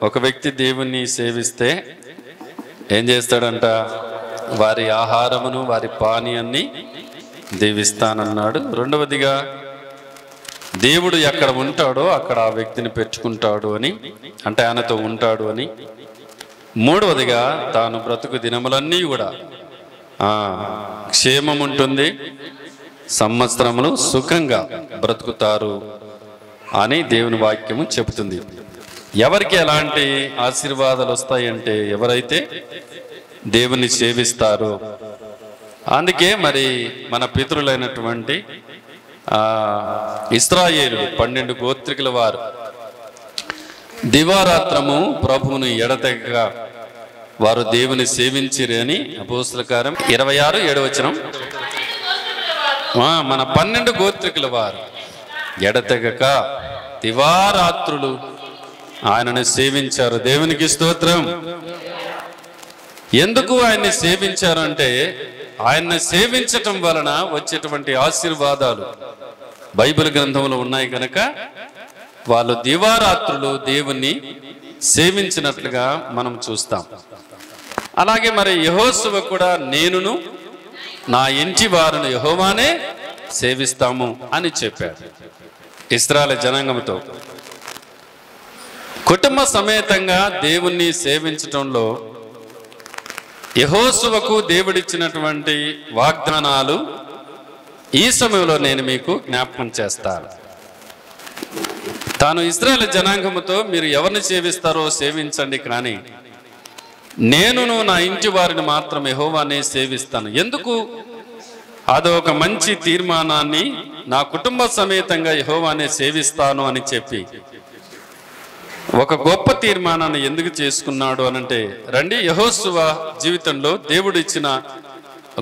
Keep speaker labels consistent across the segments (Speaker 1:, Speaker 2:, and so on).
Speaker 1: ఒక వ్యక్తి దేవుణ్ణి సేవిస్తే ఏం చేస్తాడంట? వారి ఆహారమును వారి పానీయాన్ని దీవిస్తానన్నాడు. రెండవదిగా దేవుడు ఎక్కడ ఉంటాడో అక్కడ ఆ వ్యక్తిని పెట్టుకుంటాడు అని, అంటే ఆయనతో ఉంటాడు అని. మూడవదిగా తాను బ్రతుకు దినములన్నీ కూడా క్షేమం ఉంటుంది, సంవత్సరములు సుఖంగా బ్రతుకుతారు అని దేవుని వాక్యము చెబుతుంది. ఎవరికి ఎలాంటి ఆశీర్వాదాలు వస్తాయంటే ఎవరైతే దేవుని సేవిస్తారో. అందుకే మరి మన పితరులైనటువంటి ఇశ్రాయేలు 12 గోత్రికుల వారు దివారాత్రము ప్రభువును ఎడతెగక వారు దేవుని సేవించిరి అని అపోస్తల కార్యం 26:7 మన 12 గోత్రికుల వారు ఎడతెగక దివారాత్రులు ఆయనను సేవించారు. దేవునికి స్తోత్రం. ఎందుకు ఆయన్ని సేవించారంటే ఆయన్ని సేవించటం వలన వచ్చేటువంటి ఆశీర్వాదాలు బైబిల్ గ్రంథంలో ఉన్నాయి కనుక వాళ్ళు దివారాత్రులు దేవుణ్ణి సేవించినట్లుగా మనం చూస్తాం. అలాగే మరి యెహోషువ కూడా నేనును నా ఇంటి వారిని యెహోవానే సేవిస్తాము అని చెప్పాడు ఇశ్రాయేలు జనాంగంతో. కుటుంబ సమేతంగా దేవుణ్ణి సేవించటంలో యెహోషువకు దేవుడిచ్చినటువంటి వాగ్దానాలు ఈ సమయంలో నేను మీకు జ్ఞాపకం చేస్తాను. తాను ఇశ్రాయేలు జనాంగముతో మీరు ఎవరిని సేవిస్తారో సేవించండి, కానీ నేనును నా ఇంటి వారిని మాత్రం యెహోవానే సేవిస్తాను. ఎందుకు? అదొక మంచి తీర్మానాన్ని, నా కుటుంబ సమేతంగా యెహోవానే సేవిస్తాను అని చెప్పి ఒక గొప్ప తీర్మానాన్ని ఎందుకు చేసుకున్నాడు అనంటే, రండి యెహోషువ జీవితంలో దేవుడు ఇచ్చిన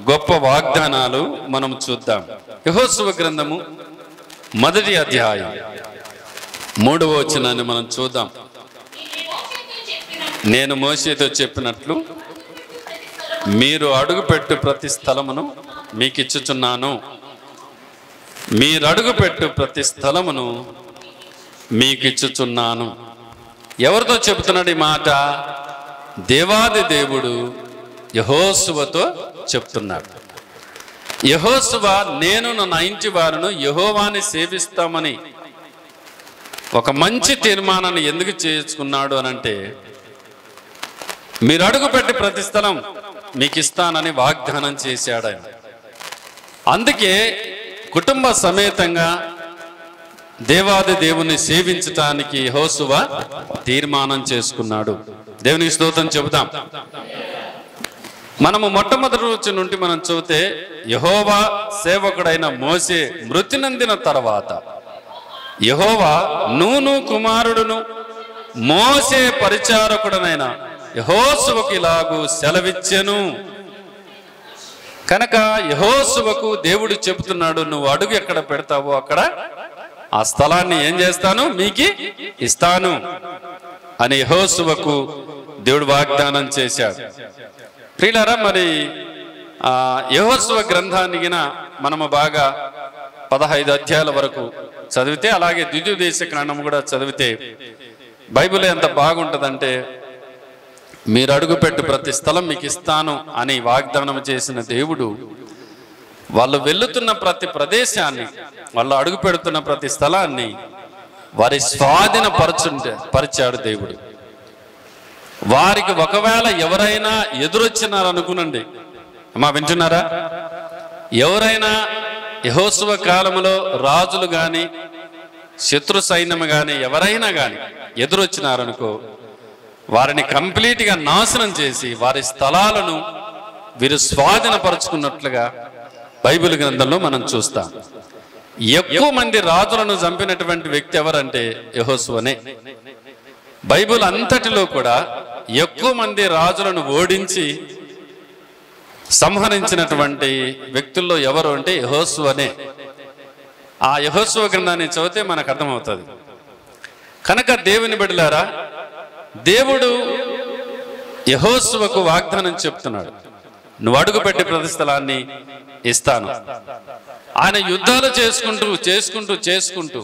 Speaker 1: గొప్ప వాగ్దానాలు మనం చూద్దాం. యెహోషువ గ్రంథము 1వ అధ్యాయం 3వ వచనాన్ని మనం చూద్దాం. నేను మోషేతో చెప్పినట్లు మీరు అడుగుపెట్టు ప్రతి స్థలమును మీకు ఇచ్చుచున్నాను. మీరు అడుగుపెట్టు ప్రతి స్థలమును మీకు ఇచ్చుచున్నాను. ఎవరితో చెబుతున్నాడు ఈ మాట? దేవాది దేవుడు యెహోషువతో చెప్తున్నాడు. యెహోషువ నేను నా ఇంటి వారిని యెహోవాని సేవిస్తామని ఒక మంచి తీర్మానాన్ని ఎందుకు చేసుకున్నాడు అనంటే, మీరు అడుగుపెట్టి ప్రతి స్థలం మీకు ఇస్తానని వాగ్దానం చేశాడు ఆయన. అందుకే కుటుంబ సమేతంగా దేవాది దేవుని సేవించటానికి యెహోషువ తీర్మానం చేసుకున్నాడు. దేవునికి స్తోత్రం చెబుతాం. మనము మొట్టమొదటి రోజు నుండి మనం చూస్తే యెహోవా సేవకుడైన మోషే మృతి నందిన తర్వాత యెహోవా నూను కుమారుడును మోషే పరిచారకుడనైన యెహోషువకు ఇలాగూ సెలవిచ్చెను. కనుక యెహోషువకు దేవుడు చెబుతున్నాడు, నువ్వు అడుగు ఎక్కడ పెడతావో అక్కడ ఆ స్థలాన్ని ఏం చేస్తాను, మీకు ఇస్తాను అని యెహోషువకు దేవుడు వాగ్దానం చేశాడు. ప్రియులారా, మరి యెహోషువ గ్రంథాన్ని మనము బాగా 15 అధ్యాయాల వరకు చదివితే, అలాగే ద్వితీయోపదేశ కాండం కూడా చదివితే బైబిల్ ఎంత బాగుంటుందంటే, మీరు అడుగుపెట్టు ప్రతి స్థలం మీకు ఇస్తాను అని వాగ్దానం చేసిన దేవుడు వాళ్ళు వెళుతున్న ప్రతి ప్రదేశాన్ని, వాళ్ళు అడుగు పెడుతున్న ప్రతి స్థలాన్ని వారి స్వాధీన పరిచాడు దేవుడు. వారికి ఒకవేళ ఎవరైనా ఎదురొచ్చినారనుకునండి, అమ్మా వింటున్నారా? ఎవరైనా యెహోషువ కాలంలో రాజులు గాని శత్రు సైన్యము గాని ఎవరైనా గాని ఎదురొచ్చినారనుకో, వారిని కంప్లీట్గా నాశనం చేసి వారి స్థలాలను వీరు స్వాధీనపరుచుకున్నట్లుగా బైబిల్ గ్రంథంలో మనం చూస్తాం. ఎక్కువ మంది రాజులను చంపినటువంటి వ్యక్తి ఎవరంటే యెహోషువనే. బైబిల్ అంతటిలో కూడా ఎక్కువ మంది రాజులను ఓడించి సంహరించినటువంటి వ్యక్తుల్లో ఎవరు అంటే యెహోషువనే. ఆ యెహోషువ గ్రంథాన్ని చదివితే మనకు అర్థమవుతుంది. కనుక దేవుని బిడ్డలారా, దేవుడు యెహోషువకు వాగ్దానం చెప్తున్నాడు, నువ్వు అడుగుపెట్టి ప్రతి స్థలాన్ని ఇస్తాను. ఆయన యుద్ధాలు చేసుకుంటూ చేసుకుంటూ చేసుకుంటూ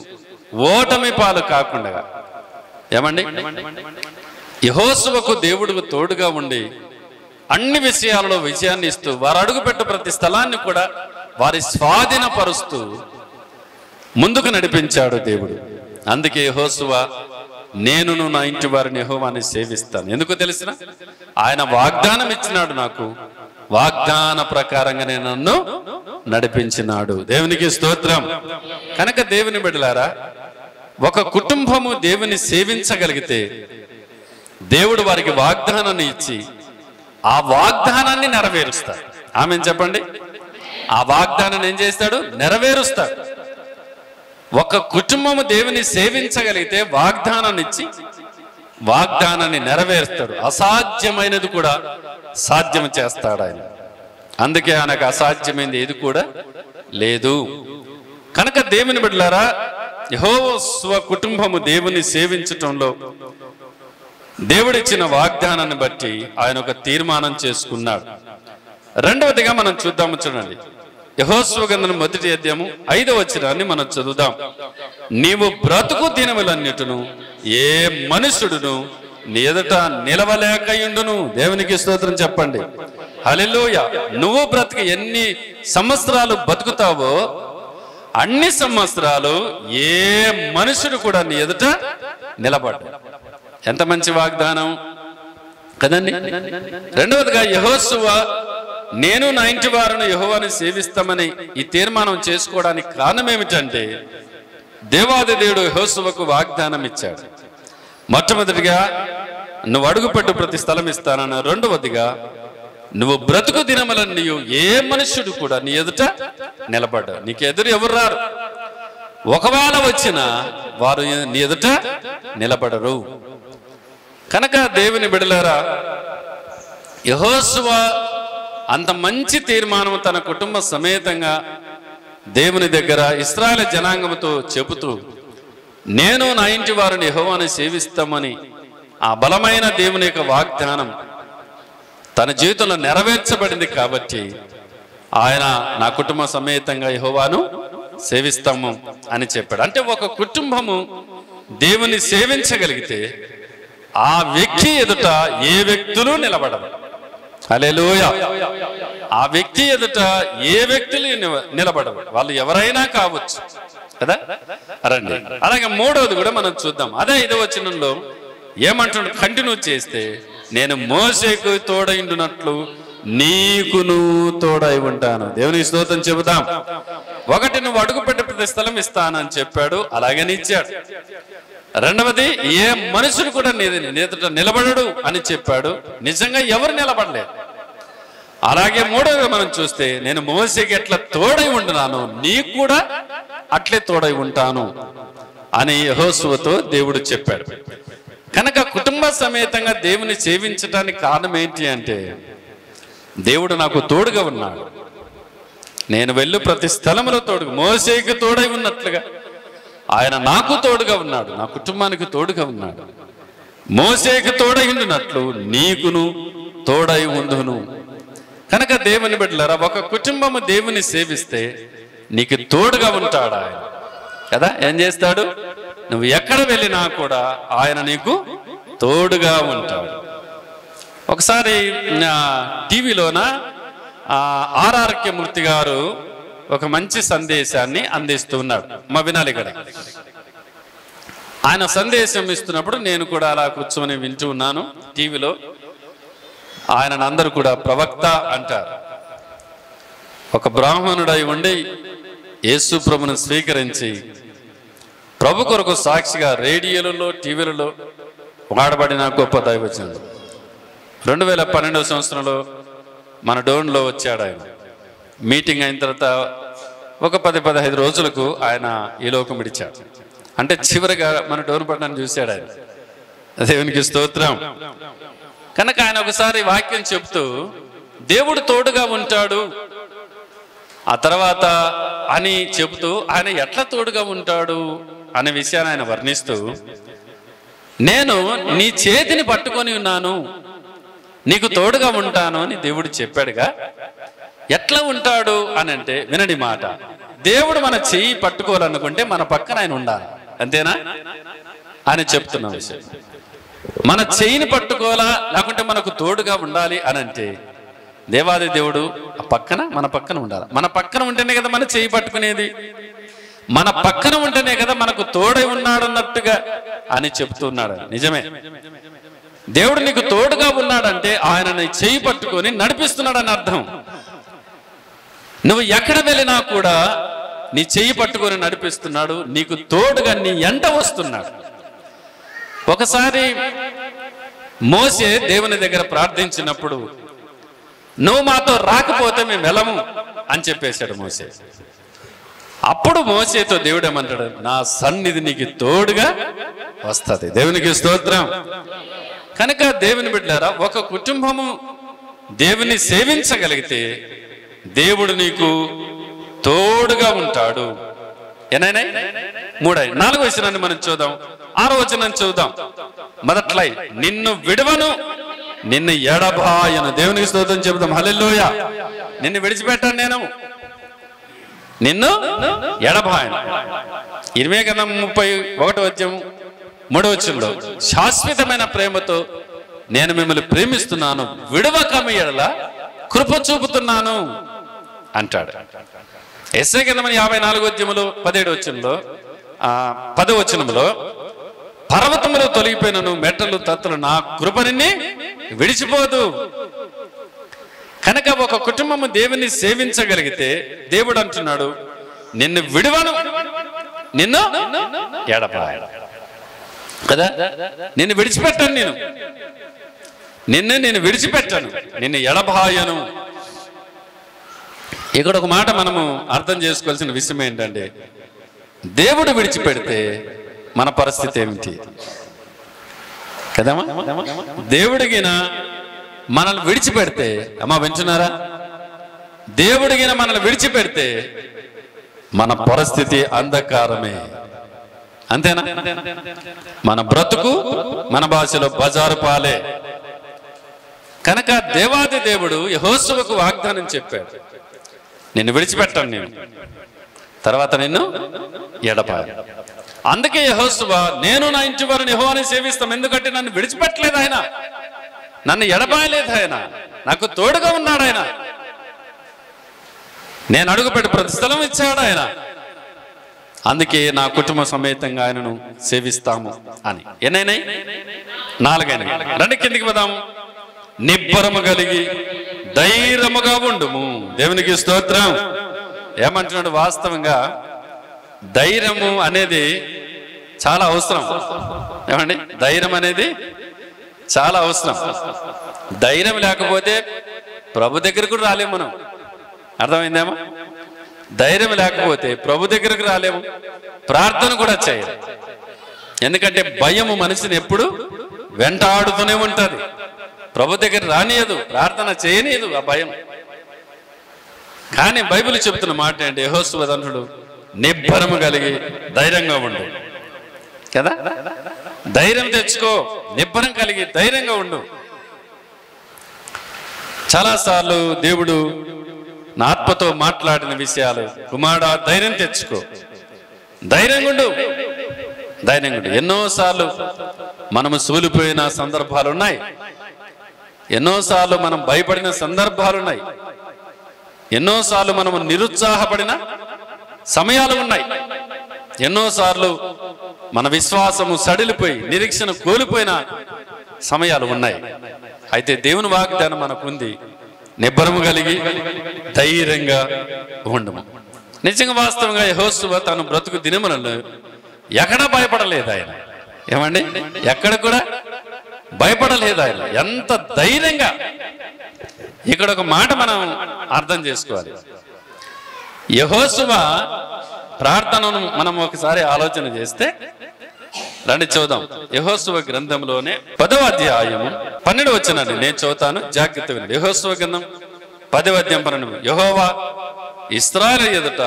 Speaker 1: ఓటమి పాలు కాకుండా, ఏమండి యెహోషువకు దేవుడు తోడుగా ఉండి అన్ని విషయాలలో విజయాన్ని ఇస్తూ వారు అడుగుపెట్టు ప్రతి స్థలాన్ని కూడా వారి స్వాధీనపరుస్తూ ముందుకు నడిపించాడు దేవుడు. అందుకే యెహోషువ నేనును నా ఇంటి వారిని యెహోవాని సేవిస్తాను. ఎందుకు తెలిసిన? ఆయన వాగ్దానం ఇచ్చినాడు, నాకు వాగ్దాన ప్రకారంగానే నన్ను నడిపించినాడు. దేవునికి స్తోత్రం. కనుక దేవుని బిడ్డలారా, ఒక కుటుంబము దేవుని సేవించగలిగితే దేవుడు వారికి వాగ్దానాన్ని ఇచ్చి ఆ వాగ్దానాన్ని నెరవేరుస్తాడు. ఆమెను చెప్పండి. ఆ వాగ్దానాన్ని ఏం చేస్తాడు? నెరవేరుస్తాడు. ఒక కుటుంబము దేవుని సేవించగలిగితే వాగ్దానాన్ని ఇచ్చి వాగ్దానాన్ని నెరవేరుస్తాడు. అసాధ్యమైనది కూడా సాధ్యం చేస్తాడు ఆయన. అందుకే ఆయనకు అసాధ్యమైనది ఏది కూడా లేదు. కనుక దేవుని బిడ్డలారా, యెహోవా కుటుంబము దేవుని సేవించటంలో దేవుడిచ్చిన వాగ్దానాన్ని బట్టి ఆయన ఒక తీర్మానం చేసుకున్నాడు. రెండవదిగా మనం చూద్దాము, చూడండి. యెహోషువ గ్రంథం 1వ అధ్యాయము 5వ వచనాన్ని మనం చదువుదాం. నీవు బ్రతుకు దినములన్నిటిను ఏ మనుషుడును నీ ఎదుట నిలవలేకయుండును. దేవునికి స్తోత్రం చెప్పండి. హల్లెలూయా. నువ్వు బ్రతుకు ఎన్ని సంవత్సరాలు బతుకుతావో అన్ని సంవత్సరాలు ఏ మనుషుడు కూడా నీ ఎదుట నిలబడ్డా. ఎంత మంచి వాగ్దానం కదండి. రెండవదిగా యెహోషువ నేను నా ఇంటి వారిని యెహోవాని సేవిస్తామని ఈ తీర్మానం చేసుకోవడానికి కారణం ఏమిటంటే, దేవాది దేవుడు యెహోషువకు వాగ్దానం ఇచ్చాడు. మొట్టమొదటిగా నువ్వు అడుగుపెట్టు ప్రతి స్థలం ఇస్తానన్న. రెండవదిగా నువ్వు బ్రతుకు దినములన్నీ ఏ మనుష్యుడు కూడా నీ ఎదుట నిలబడ్డా. నీకు ఎదురు ఎవరు రారు. ఒకవేళ వచ్చినా వారు నీ ఎదుట నిలబడరు. కనుక దేవుని బిడ్డలారా, యెహోషువ అంత మంచి తీర్మానం తన కుటుంబ సమేతంగా దేవుని దగ్గర ఇశ్రాయేలు జనాంగముతో చెబుతూ నేను నా ఇంటి వారిని యెహోవాని సేవిస్తామని ఆ బలమైన దేవుని యొక్క వాగ్దానం తన జీవితంలో నెరవేర్చబడింది. కాబట్టి ఆయన నా కుటుంబ సమేతంగా యెహోవాను సేవిస్తాము అని చెప్పాడు. అంటే ఒక కుటుంబము దేవుని సేవించగలిగితే ఆ వ్యక్తి ఎదుట ఏ వ్యక్తులు నిలబడరు. హల్లెలూయా. ఆ వ్యక్తి ఎదుట ఏ వ్యక్తులు నిలబడరు. వాళ్ళు ఎవరైనా కావచ్చు కదా. రండి. అలాగే మూడవది కూడా మనం చూద్దాం. అదే 5వ వచనంలో ఏమంటున్నాడు? కంటిన్యూ చేస్తే నేను మోషేకు తోడైండునట్లు నీకును తోడై ఉంటాను. దేవుని స్తోత్రం చెబుతాం. ఒకటి, నువ్వు అడుగుపెట్టే ప్రతి స్థలం ఇస్తానని చెప్పాడు, అలాగని ఇచ్చాడు. రెండవది, ఏ మనుషుడు కూడా నీ ఎదుట నిలబడడు అని చెప్పాడు. నిజంగా ఎవరు నిలబడలేదు. అలాగే మూడవది మనం చూస్తే నేను మోషేకి ఎట్లా తోడై ఉంటున్నాను నీకు కూడా అట్లే తోడై ఉంటాను అని యెహోషువతో దేవుడు చెప్పాడు. కనుక కుటుంబ సమేతంగా దేవుని సేవించడానికి కారణం ఏంటి అంటే, దేవుడు నాకు తోడుగా ఉన్నాడు. నేను వెళ్ళు ప్రతి స్థలములో తోడుగా, మోషేకి తోడై ఉన్నట్లుగా ఆయన నాకు తోడుగా ఉన్నాడు, నా కుటుంబానికి తోడుగా ఉన్నాడు. మోషేకి తోడై ఉండినట్లు నీకును తోడై ఉండును. కనుక దేవుని బిడ్డలారా, ఒక కుటుంబము దేవుని సేవిస్తే నీకు తోడుగా ఉంటాడు ఆయన కదా. ఏం చేస్తాడు? నువ్వు ఎక్కడ వెళ్ళినా కూడా ఆయన నీకు తోడుగా ఉంటాడు. ఒకసారి టీవీలోన ఆర్ఆర్కే మూర్తి గారు ఒక మంచి సందేశాన్ని అందిస్తూ ఉన్నాడు. మా వినాలి ఇక్కడ. ఆయన సందేశం ఇస్తున్నప్పుడు నేను కూడా అలా కూర్చొని వింటూ ఉన్నాను టీవీలో. ఆయనను అందరూ కూడా ప్రవక్త అంటారు. ఒక బ్రాహ్మణుడై ఉండి యేసు ప్రభును స్వీకరించి ప్రభు కొరకు సాక్షిగా రేడియోలలో టీవీలలో వాడబడిన గొప్ప దైవజనుడు. 2012వ సంవత్సరంలో మన డోన్లో వచ్చాడు ఆయన. మీటింగ్ అయిన తర్వాత ఒక 10-15 రోజులకు ఆయన ఈ లోకం విడిచాడు. అంటే చివరిగా మన డోన్ పట్టణాన్ని చూశాడు ఆయన. దేవునికి స్తోత్రం. కనుక ఆయన ఒకసారి వాక్యం చెప్తూ దేవుడు తోడుగా ఉంటాడు ఆ తర్వాత అని చెబుతూ ఆయన ఎట్లా తోడుగా ఉంటాడు అనే విషయాన్ని ఆయన వర్ణిస్తూ, నేను నీ చేతిని పట్టుకొని ఉన్నాను, నీకు తోడుగా ఉంటాను అని దేవుడు చెప్పాడుగా. ఎట్లా ఉంటాడు అని అంటే వినడి మాట, దేవుడు మన చెయ్యి పట్టుకోవాలనుకుంటే మన పక్కన ఆయన ఉండాలి, అంతేనా అని చెప్తున్న విషయం. మన చెయ్యిని పట్టుకోవాలా, లేకుంటే మనకు తోడుగా ఉండాలి అని అంటే దేవాది దేవుడు మన పక్కన ఉండాలి. మన పక్కన ఉంటేనే కదా మన చెయ్యి పట్టుకునేది, మన పక్కన ఉంటేనే కదా మనకు తోడై ఉన్నాడన్నట్టుగా అని చెప్తున్నాడు. నిజమే, దేవుడు నీకు తోడుగా ఉన్నాడంటే ఆయన నీ చెయ్యి పట్టుకొని నడిపిస్తున్నాడని అర్థం. నువ్వు ఎక్కడ వెళ్ళినా కూడా నీ చెయ్యి పట్టుకొని నడిపిస్తున్నాడు, నీకు తోడుగా నీ ఎంట వస్తున్నాడు. ఒకసారి మోసే దేవుని దగ్గర ప్రార్థించినప్పుడు, నువ్వు మాతో రాకపోతే మేము వెళ్ళము అని చెప్పేశాడు మోసే. అప్పుడు మోసేతో దేవుడు ఏమంటాడు, నా సన్నిధి నీకు తోడుగా వస్తుంది. దేవునికి స్తోత్రం. కనుక దేవుని బిడ్డలారా, ఒక కుటుంబము దేవుని సేవించగలిగితే దేవుడు నీకు తోడుగా ఉంటాడు. ఏనాయన 4వ వచనాన్ని మనం చూద్దాం. 6వ వచనాన్ని చూద్దాం. మొదట్లై నిన్ను విడవను, నిన్ను ఎడబాయను. దేవునికి స్తోత్రం చెబుదాం. హల్లెలూయా. నిన్ను విడిచిపెట్టాను, నేను నిన్ను ఎడబాయను. ఇర్మీయా గ్రంథం 31వ అధ్యాయం 3వ వచనంలో శాశ్వతమైన ప్రేమతో నేను మిమ్మల్ని ప్రేమిస్తున్నాను, విడవక మీ ఎడల కృప చూపుతున్నాను అంటాడు. యెషయా గ్రంథం 54వ అధ్యాయంలో 17వ వచనంలో 10వ వచనంలో పర్వతములు తొలగిపోయినను మెట్టలు తత్తులు నా కృప నిన్ను విడిచిపోదు. కనుక ఒక కుటుంబము దేవుని సేవించగలిగితే దేవుడు అంటున్నాడు, నిన్ను విడువను, నిన్ను ఎడబాయను కదా. నిన్ను విడిచిపెట్టాను, నేను విడిచిపెట్టాను, నిన్ను ఎడబాయను. ఇక్కడ ఒక మాట మనము అర్థం చేసుకోవాల్సిన విషయం ఏంటంటే, దేవుడు విడిచిపెడితే మన పరిస్థితి ఏమిటి కదమ్మా. దేవుడిగిన మనల్ని విడిచిపెడితే, అమ్మా వింటున్నారా, దేవుడిగిన మనల్ని విడిచిపెడితే మన పరిస్థితి అంధకారమే. అంతేనా? మన బ్రతుకు మన భాషలో బజారు పాలే. కనుక దేవాది దేవుడు యెహోషువకు వాగ్దానం చెప్పాడు, నిన్ను విడిచిపెట్టాను, నేను తర్వాత నిన్ను ఎడబాయను. అందుకే యెహోషువ, నేను నా ఇంటి వారిని యెహోవాని సేవిస్తాం, ఎందుకంటే నన్ను విడిచిపెట్టలేదు ఆయన, నన్ను ఎడబాయలేదు ఆయన, నాకు తోడుగా ఉన్నాడు ఆయన, నేను అడుగుపెట్టి ప్రతి స్థలం ఇచ్చాడు ఆయన, అందుకే నా కుటుంబ సమేతంగా ఆయనను సేవిస్తాము అని. ఎన్నైనా 4 రండి కిందికి పోదాము. నిబ్బరము కలిగి ధైర్యముగా ఉండుము. దేవునికి స్తోత్రం. ఏమంటున్నాడు? వాస్తవంగా ధైర్యము అనేది చాలా అవసరం. ఏమండి? ధైర్యం అనేది చాలా అవసరం. ధైర్యం లేకపోతే ప్రభు దగ్గరకు రాలేము మనం. అర్థమైందేమో? ధైర్యం లేకపోతే ప్రభు దగ్గరకు రాలేము, ప్రార్థన కూడా చేయరు. ఎందుకంటే భయము మనిషిని ఎప్పుడు వెంటాడుతూనే ఉంటుంది, ప్రభు దగ్గర రానియదు, ప్రార్థన చేయనీయదు ఆ భయం. కానీ బైబిల్ చెబుతున్న మాట ఏంటి? యెహోషువ దంతుడు నిబ్బరము కలిగి ధైర్యంగా ఉండు కదా. ధైర్యం తెచ్చుకో, నిబ్బరం కలిగి ధైర్యంగా ఉండు. చాలాసార్లు దేవుడు నా ఆత్మతో మాట్లాడిన విషయాలు, కుమారుడా ధైర్యం తెచ్చుకో, ధైర్యంగా ఉండు, ధైర్యంగా ఉండు. ఎన్నోసార్లు మనము సూలిపోయిన సందర్భాలు ఉన్నాయి, ఎన్నోసార్లు మనం భయపడిన సందర్భాలు ఉన్నాయి, ఎన్నోసార్లు మనము నిరుత్సాహపడిన సమయాలు ఉన్నాయి, ఎన్నోసార్లు మన విశ్వాసము సడిలిపోయి నిరీక్షణ కోల్పోయిన సమయాలు ఉన్నాయి. అయితే దేవుని వాగ్దానం మనకుంది, నిబ్బరము కలిగి ధైర్యంగా ఉండము. నిజంగా వాస్తవంగా యెహోషువ తను బ్రతుకు దినములను ఎక్కడా భయపడలేదు ఆయన. ఏమండి? ఎక్కడ కూడా భయపడలేదు ఆయన. ఎంత ధైర్యంగా. ఇక్కడ ఒక మాట మనం అర్థం చేసుకోవాలి. యెహోషువ ప్రార్థనను మనం ఒకసారి ఆలోచన చేస్తే, రండి చూద్దాం. యెహోషువ గ్రంథంలోనే 10వ అధ్యాయము 12వ వచనాన్ని నేను చదువుతాను, జాగ్రత్త వినండి. యెహోషువ గ్రంథం 10వ అధ్యాయం 12. యెహోవా ఇశ్రాయేలు ఎదుట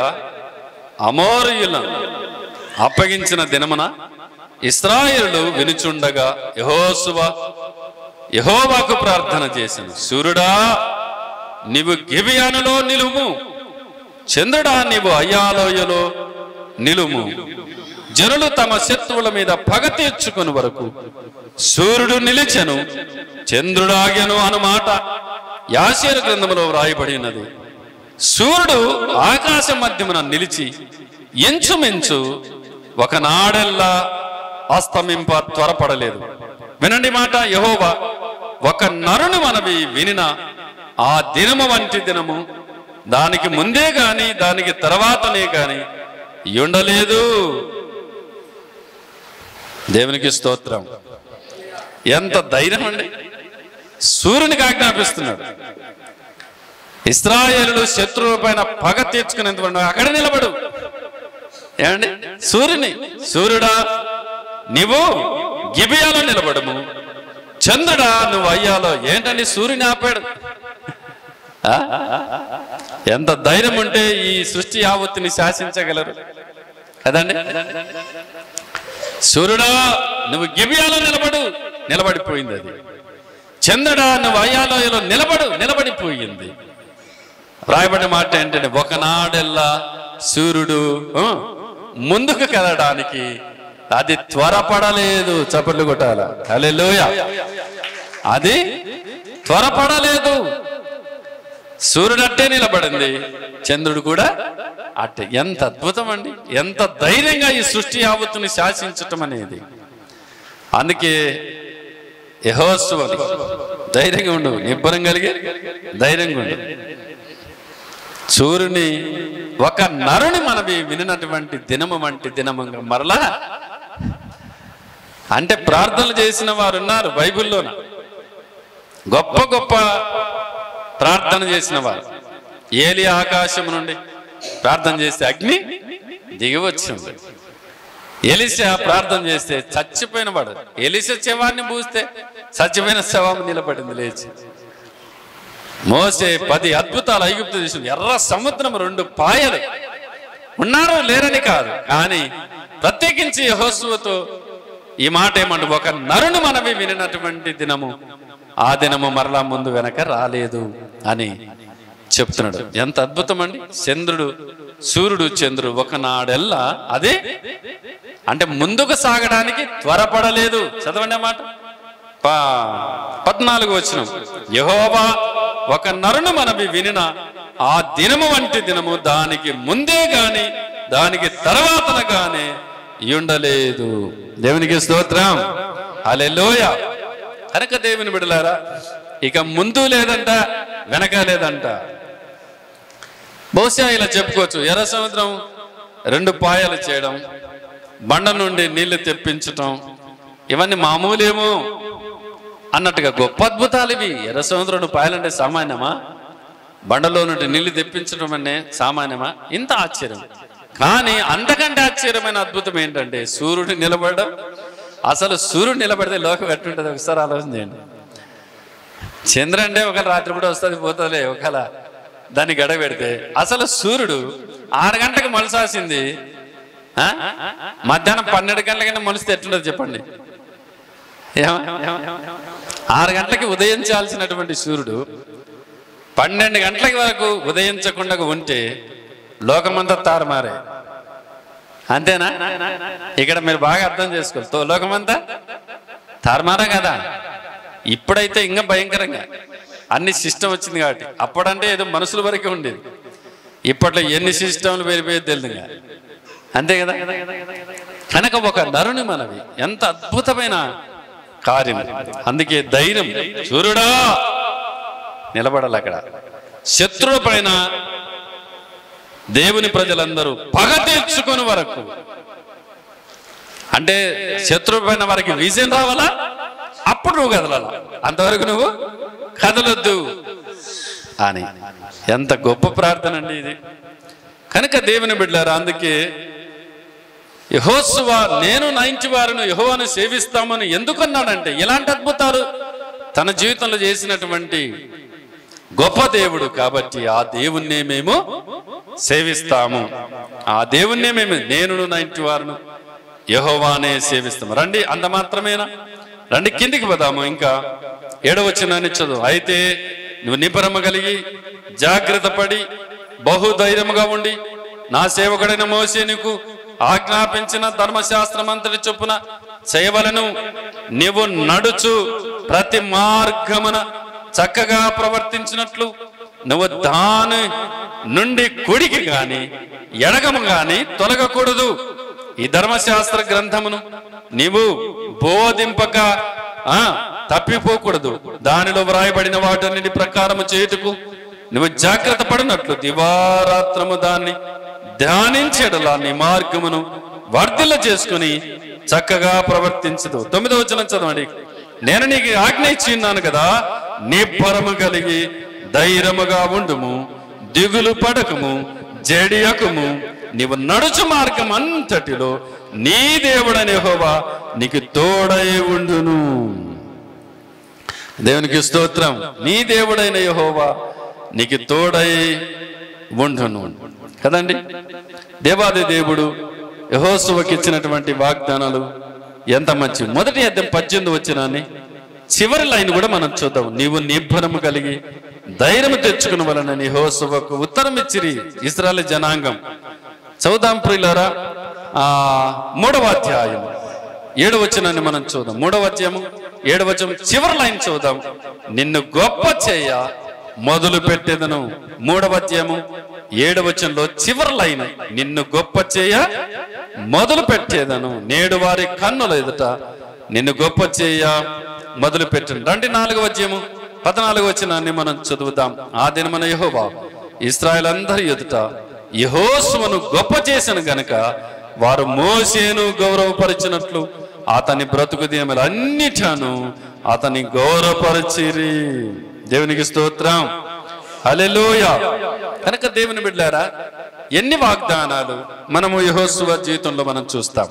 Speaker 1: అమోరీయులను అప్పగించిన దినమున ఇశ్రాయేలు వినుచుండగా యెహోషువ యెహోవాకు ప్రార్థన చేశాను, సూర్యుడా నీవు గిబియానులో నిలుము, చంద్రుడా నీవు అయ్యాలోయలో నిలుము, జనులు తమ శత్రువుల మీద పగ తీర్చుకుని వరకు సూర్యుడు నిలిచెను, చంద్రుడు ఆగెను అన్నమాట యాషేరు గ్రంథములో వ్రాయబడినది. సూర్యుడు ఆకాశ మధ్యమున నిలిచి ఎంచుమించు ఒకనాడెల్లా అస్తమింప త్వరపడలేదు. వినండి మాట, యెహోవా ఒక నరుని మనవి వినిన ఆ దినము వంటి దినము దానికి ముందే గాని దానికి తర్వాతనే గాని ఉండలేదు. దేవునికి స్తోత్రం. ఎంత ధైర్యం అండి! సూర్యునికి ఆజ్ఞాపిస్తున్నాడు, ఇశ్రాయేలులు శత్రువుల పైన పగ తీర్చుకునేందుకు అక్కడ నిలబడు. ఏమండి, సూర్యుడా నీవు గిబియాలో నిలబడము, చంద్రుడా నువ్వు అయ్యాలో. ఏంటండి సూర్యుని ఆపాడు? ఎంత ధైర్యం ఉంటే ఈ సృష్టి యావత్తుని శాసించగలరు కదండి. సూర్యుడా నువ్వు గిబియాలో నిలబడు, నిలబడిపోయింది. అది చంద్రుడా నువ్వు అయ్యాలో నిలబడిపోయింది. రాయబడిన మాట ఏంటంటే ఒకనాడెల్లా సూర్యుడు ముందుకు కదలడానికి అది త్వరపడలేదు. చప్పట్లు కొట్టాల. హల్లెలూయా. అది త్వరపడలేదు. సూర్యుడు అట్టే నిలబడింది, చంద్రుడు కూడా అట్టే. ఎంత అద్భుతం అండి! ఎంత ధైర్యంగా ఈ సృష్టి యావత్తుని శాసించటం అనేది. అందుకే యెహోషువని ధైర్యంగా ఉండు, నిబ్బరం కలిగి ధైర్యంగా ఉండు. సూర్యుని ఒక నరుని మనవి వినినటువంటి దినము వంటి దినముగా మరలా అంటే ప్రార్థనలు చేసిన వారు ఉన్నారు బైబిల్లోన. గొప్ప గొప్ప ప్రార్థన చేసిన వారు. ఏలియా ఆకాశం నుండి ప్రార్థన చేస్తే అగ్ని దిగి వచ్చింది. ఎలీషా ప్రార్థన చేస్తే చచ్చిపోయిన వాడు. ఎలీషా శవాన్ని పూస్తే చచ్చిపోయిన శవం నిలబడింది లేచి. మోసే 10 అద్భుతాలు ఐగుప్తు దేశం, ఎర్ర సముద్రం 2 పాయలు. ఉన్నారు లేరని కాదు, కానీ ప్రత్యేకించి యెహోషువతో ఈ మాట ఏమంటే ఒక నరుని మనవి వినినటువంటి దినము ఆ దినము మరలా ముందు వెనక రాలేదు అని చెప్తున్నాడు. ఎంత అద్భుతం అండి! సూర్యుడు చంద్రుడు ఒకనాడెల్లా అదే అంటే ముందుకు సాగడానికి త్వరపడలేదు. చదవండి మాట 14 వచనం. యెహోవా ఒక నరుని మనవి వినిన ఆ దినము వంటి దినము దానికి ముందే గాని దానికి తర్వాతన గాని ఉండలేదు. దేవునికి స్తోత్రం. హల్లెలూయా. కనుక దేవుని బిడ్డలారా, ఇక ముందు లేదంట, వెనక లేదంట. బహుశా ఇలా చెప్పుకోవచ్చు, ఎర్ర సముద్రం 2 పాయలు చేయడం, బండ నుండి నీళ్లు తెప్పించటం, ఇవన్నీ మామూలేమో అన్నట్టుగా గొప్ప అద్భుతాలు ఇవి. ఎర్ర సముద్రం 2 పాయలంటే సామాన్యమా? బండలో నుండి నీళ్లు తెప్పించడం అనే సామాన్యమా? ఇంత ఆశ్చర్యం. కానీ అంతకంటే ఆశ్చర్యమైన అద్భుతం ఏంటంటే సూర్యుడు నిలబడడం. అసలు సూర్యుడు నిలబడితే లోకం ఎట్టుంటుంది ఒకసారి ఆలోచన చేయండి. చంద్రుడు అంటే ఒకవేళ రాత్రి కూడా వస్తుంది పోతుంది, ఒకవేళ దాన్ని గడ పెడితే. అసలు సూర్యుడు 6 గంటలకు మొలసాల్సింది మధ్యాహ్నం 12 గంటలకైనా మొలిస్తే ఎట్లుంటుంది చెప్పండి? 6 గంటలకి ఉదయించాల్సినటువంటి సూర్యుడు 12 గంటల వరకు ఉదయించకుండా ఉంటే లోకమంతా తారుమారే. అంతేనా? ఇక్కడ మీరు బాగా అర్థం చేసుకోవాలి. లోకమంతా తారుమారా కదా. ఇప్పుడైతే ఇంకా భయంకరంగా అన్ని సిస్టమ్ వచ్చింది కాబట్టి. అప్పుడంటే ఏదో మనుషుల వరకే ఉండేది, ఇప్పట్లో ఎన్ని సిస్టంలు పెరిపోయేది తెలియదు. అంతే కదా. కనుక ఒక నరుని మనవి ఎంత అద్భుతమైన కార్యం. అందుకే ధైర్యం. సూర్యుడా నిలబడాలి అక్కడ. శత్రువు పైన దేవుని ప్రజలందరూ పగ తీర్చుకుని వరకు, అంటే శత్రువు పైన వారికి విజయం రావాలా, అప్పుడు నువ్వు కదలాల. అంతవరకు నువ్వు కదలొద్దు అని. ఎంత గొప్ప ప్రార్థన అండి ఇది. కనుక దేవుని బిడ్డలారా, అందుకే యెహోషువ నేను నా ఇంటి వారిని యెహోవాను సేవిస్తామని ఎందుకన్నాడంటే ఇలాంటి అద్భుతాలు తన జీవితంలో చేసినటువంటి గొప్ప దేవుడు కాబట్టి ఆ దేవుణ్ణే మేము సేవిస్తాము. ఆ దేవుణ్ణే మేము నేను నా ఇంటి వారిని యెహోవానే సేవిస్తాము. రండి, అంత మాత్రమేనా? రండి కిందికి పోదాము. ఇంకా 7వ వచనాన్ని చదువు. అయితే నువ్వు నిబ్బరము కలిగి జాగ్రత్త పడి బహుధైర్యముగా ఉండి నా సేవకుడైన మోషే నీకు ఆజ్ఞాపించిన ధర్మశాస్త్రం అంతటి చొప్పున చేయవలను. నీవు నడుచు ప్రతి మార్గమున చక్కగా ప్రవర్తించినట్లు నువ్వు దాని నుండి కుడికి గాని ఎడగము గాని తొలగకూడదు. ఈ ధర్మశాస్త్ర గ్రంథమును నీవు బోధింపక తప్పిపోకూడదు. దానిలో వ్రాయబడిన వాటన్నిటి ప్రకారము చేయుటకు నువ్వు జాగ్రత్త పడినట్లు దివారాత్రము దాన్ని ధ్యానించేడలా నీ మార్గమును వర్ధిల్ల చేసుకుని చక్కగా ప్రవర్తించదు. 9వ వచనం చదవండి. నేను నీకు ఆజ్ఞ ఇచ్చి ఉన్నాను కదా, నిబ్బరము కలిగి ధైర్యముగా ఉండుము, దిగులు పడకము, జడియకము. నీవు నడుచు మార్గం అంతటిలో నీ దేవుడైన యెహోవా నీకు తోడై ఉండును. దేవునికి స్తోత్రం. నీ దేవుడైన యెహోవా నీకు తోడై ఉండును కదండి. దేవాది దేవుడు యెహోషువకి ఇచ్చినటువంటి వాగ్దానాలు ఎంత మంచి. మొదటి అధ్యాయం 18 వచనాన్ని చివరి లైన్ కూడా మనం చూద్దాం. నీవు నిబ్బరము కలిగి ధైర్యం తెచ్చుకుని వలనని యెహోషువకు ఉత్తరం ఇచ్చిరి ఇశ్రాయేలు జనాంగం. చదువుదాం ప్రియులారా. 3వ అధ్యాయం 7వ వచనాన్ని మనం చూద్దాం. 3వ అధ్యాయము 7వ వచనం చివరి లైన్ చూద్దాం. నిన్ను గొప్ప చేయ మొదలు పెట్టేదను. 3వ అధ్యాయము 7వ వచనంలో చివరి లైన్, నిన్ను గొప్ప చేయ మొదలు పెట్టేదను. నేడు వారి కన్నుల ఎదుట నిన్ను గొప్ప చేయ మొదలు పెట్టను. 4వ అధ్యాయము 14వ వచనాన్ని మనం చదువుదాం. ఆ దినమున యెహోవా ఇశ్రాయేలు అందరి ఎదుట యెహోషువను గొప్ప చేసిన గనుక వారు మోషేను గౌరవపరిచినట్లు అతని బ్రతుకు దినములు అన్నిటను అతని గౌరవపరిచిరి. దేవునికి స్తోత్రం. హల్లెలూయా. కనుక దేవుని బిడ్డలారా, ఎన్ని వాగ్దానాలు మనము యెహోషువ జీవితంలో మనం చూస్తాం.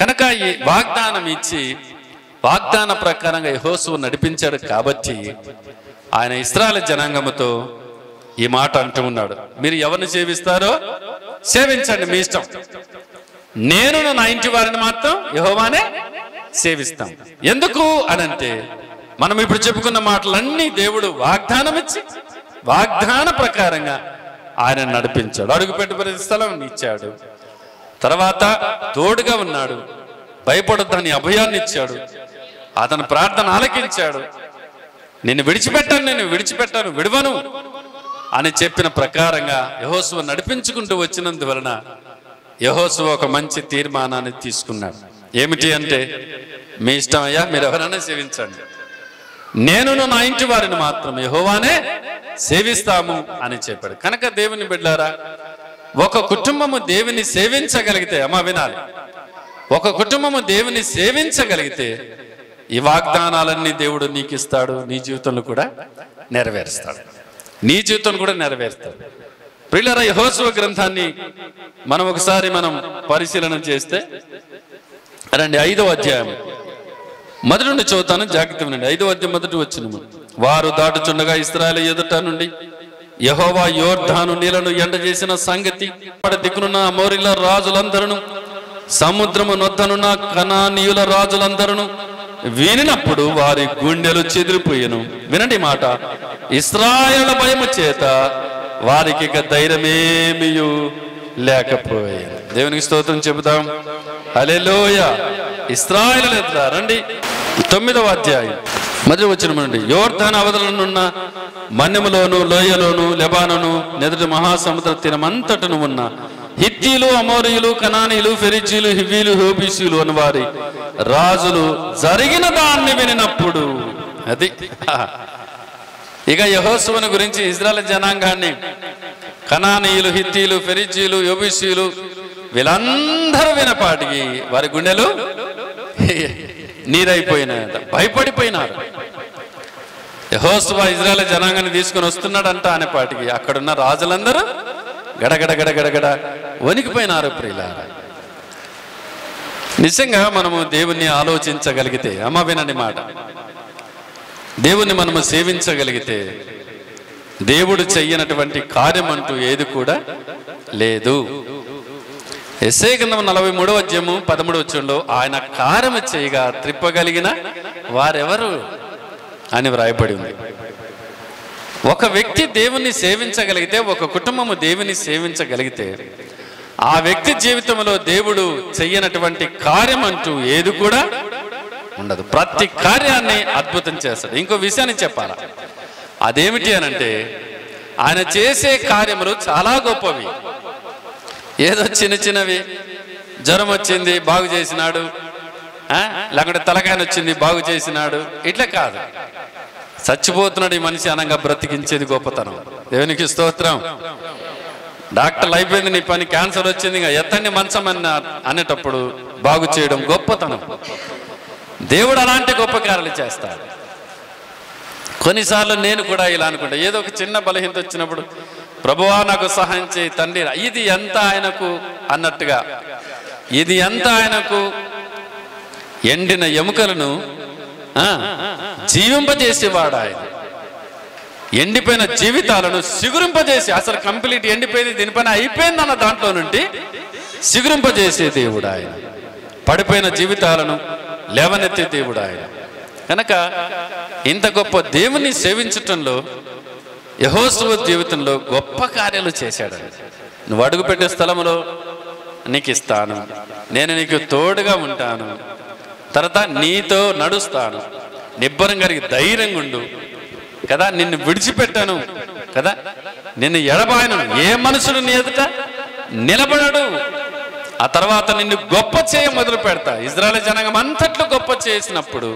Speaker 1: కనుక ఈ వాగ్దానం ఇచ్చి వాగ్దాన ప్రకారంగా యెహోషువ నడిపించాడు కాబట్టి ఆయన ఇశ్రాయేలు జనాంగముతో ఈ మాట అంటూ ఉన్నాడు. మీరు ఎవరిని సేవిస్తారో సేవించండి, మీ ఇష్టం. నేను నా ఇంటి వారిని మాత్రం యెహోవానే సేవిస్తాం. ఎందుకు అనంటే మనం ఇప్పుడు చెప్పుకున్న మాటలన్నీ దేవుడు వాగ్దానం ఇచ్చి వాగ్దాన ప్రకారంగా ఆయన నడిపించాడు. అడుగుపెట్టు స్థలం ఇచ్చాడు. తర్వాత తోడుగా ఉన్నాడు. భయపడొద్దని అభయాన్ని ఇచ్చాడు. అతని ప్రార్థన ఆలకించాడు. నిన్ను విడిచిపెట్టాను విడవను అని చెప్పిన ప్రకారంగా యెహోషువ నడిపించుకుంటూ వచ్చినందువలన యెహోషువ ఒక మంచి తీర్మానాన్ని తీసుకున్నాడు. ఏమిటి అంటే, మీ ఇష్టం అయ్యా, మీరు ఎవరైనా సేవించండి, నేను నా ఇంటి వారిని మాత్రం యెహోవానే సేవిస్తాము అని చెప్పాడు. కనుక దేవుని బిడ్డలారా, ఒక కుటుంబము దేవుని సేవించగలిగితే, అమ్మ వినాలి, ఒక కుటుంబము దేవుని సేవించగలిగితే ఈ వాగ్దానాలన్నీ దేవుడు నీకు ఇస్తాడు. నీ జీవితంలో కూడా నెరవేరుస్తాడు. ప్రియులారా, యెహోషువ గ్రంథాన్ని మనం ఒకసారి పరిశీలన చేస్తే రండి. 5వ అధ్యాయం మొదటి నుండి చదువుతాను, జాగ్రత్త వినండి. 5వ అధ్యాయం మొదటి వచనము. వారు దాటుచుండగా ఇశ్రాయేలు ఎదుట నుండి యెహోవా యోర్దాను నీళ్లను ఎండ చేసిన సంగతి దిక్కునున్న అమోరీల రాజులందరూ సముద్రము నొద్దనున్న కనానీయుల రాజులందరూ వినినప్పుడు వారి గుండెలు చెదిరిపోయెను. వినండి మాట. ఇశ్రాయేలు భయము చేత వారికి ఇక ధైర్యమేమియు లేకపోయాను. దేవునికి స్తోత్రం చెబుతాం. హల్లెలూయా. ఇశ్రాయేలు ఎదుట రండి. 9వ అధ్యాయం మొదటి వచనం నుండి. యోర్దాను అవతలనున్న మన్యములోను లోయలోను లెబానోను నెదుటి మహాసముద్ర తీరమంతటను ఉన్న హిత్తీలు, అమోరీయులు, కనానీయులు, ఫెరిజీలు, హివ్వీలు, హోబీసీలు అని వారి రాజులు జరిగిన దాన్ని వినినప్పుడు, అది ఇక యెహోషువను గురించి ఇశ్రాయేలు జనాంగాన్ని కనానీయులు, హిత్తీలు, ఫెరిజీలు, హోబీసీలు వీళ్ళందరూ వినపాటికి వారి గుండెలు నీరైపోయినాయట, భయపడిపోయినారు. యెహోషువ ఇశ్రాయేలు జనాంగాన్ని తీసుకొని వస్తున్నాడంట అనేపాటికి అక్కడున్న రాజులందరూ గడగడ వణికిపోయినారు. ప్రియులారా, నిజంగా మనము దేవుణ్ణి ఆలోచించగలిగితే, అమ్మ వినండి మాట, దేవుణ్ణి మనము సేవించగలిగితే దేవుడు చెయ్యనటువంటి కార్యం అంటూ ఏది కూడా లేదు. యెషయా గ్రంథం 43వ అధ్యాయము 13వ వచనంలో ఆయన కార్యము చేయగా త్రిప్పగలిగిన వారెవరు అని వ్రాయబడి ఉంది. ఒక వ్యక్తి దేవుణ్ణి సేవించగలిగితే, ఒక కుటుంబము దేవుని సేవించగలిగితే ఆ వ్యక్తి జీవితంలో దేవుడు చెయ్యనటువంటి కార్యం అంటూ ఏది కూడా ఉండదు. ప్రతి కార్యాన్ని అద్భుతం చేస్తాడు. ఇంకో విషయాన్ని చెప్పాలా, అదేమిటి అనంటే ఆయన చేసే కార్యములు చాలా గొప్పవి. ఏదో చిన్న చిన్నవి, జ్వరం వచ్చింది బాగు చేసినాడు, లేకుంటే తలకాయన వచ్చింది బాగు చేసినాడు, ఇట్లా కాదు. చచ్చిపోతున్నాడు ఈ మనిషి అనగా బ్రతికించేది గొప్పతనం. దేవునికి స్తోత్రం. డాక్టర్లు అయిపోయింది నీ పని, క్యాన్సర్ వచ్చింది ఇంకా ఎత్తండి మంచం అనేటప్పుడు బాగు చేయడం గొప్పతనం. దేవుడు అలాంటి గొప్ప కార్యాలు చేస్తాడు. కొన్నిసార్లు నేను కూడా ఇలా అనుకుంటా, ఏదో ఒక చిన్న బలహీనత వచ్చినప్పుడు ప్రభువా నాకు సహాయం చేయి తండ్రి, ఇది ఎంత ఆయనకు అన్నట్టుగా, ఇది ఎంత ఆయనకు ఎండిన ఎముకలను జీవింపజేసేవాడు ఆయన. ఎండిపోయిన జీవితాలను సిగురింపజేసి, అసలు కంప్లీట్ ఎండిపోయింది దీనిపైన అయిపోయింది అన్న దాంట్లో నుండి సిగురింపజేసే దేవుడు ఆయన. పడిపోయిన జీవితాలను లేవనెత్తే దేవుడు ఆయన. కనుక ఇంత గొప్ప దేవుని సేవించటంలో యెహోషువ జీవితంలో గొప్ప కార్యాలు చేశాడు. నువ్వు అడుగుపెట్టే స్థలంలో నీకు ఇస్తాను, నేను నీకు తోడుగా ఉంటాను, తర్వాత నీతో నడుస్తాను, నిబ్బరం కలిగి ధైర్యంగా ఉండు కదా, నిన్ను విడిచిపెట్టాను కదా, నిన్ను ఎడబాయను, ఏ మనుషుడు నీ ఎదుట నిలబడడు, ఆ తర్వాత నిన్ను గొప్ప చేయ మొదలు పెడతా. ఇశ్రాయేలు జనాంగం అంతట్లో గొప్ప చేసినప్పుడు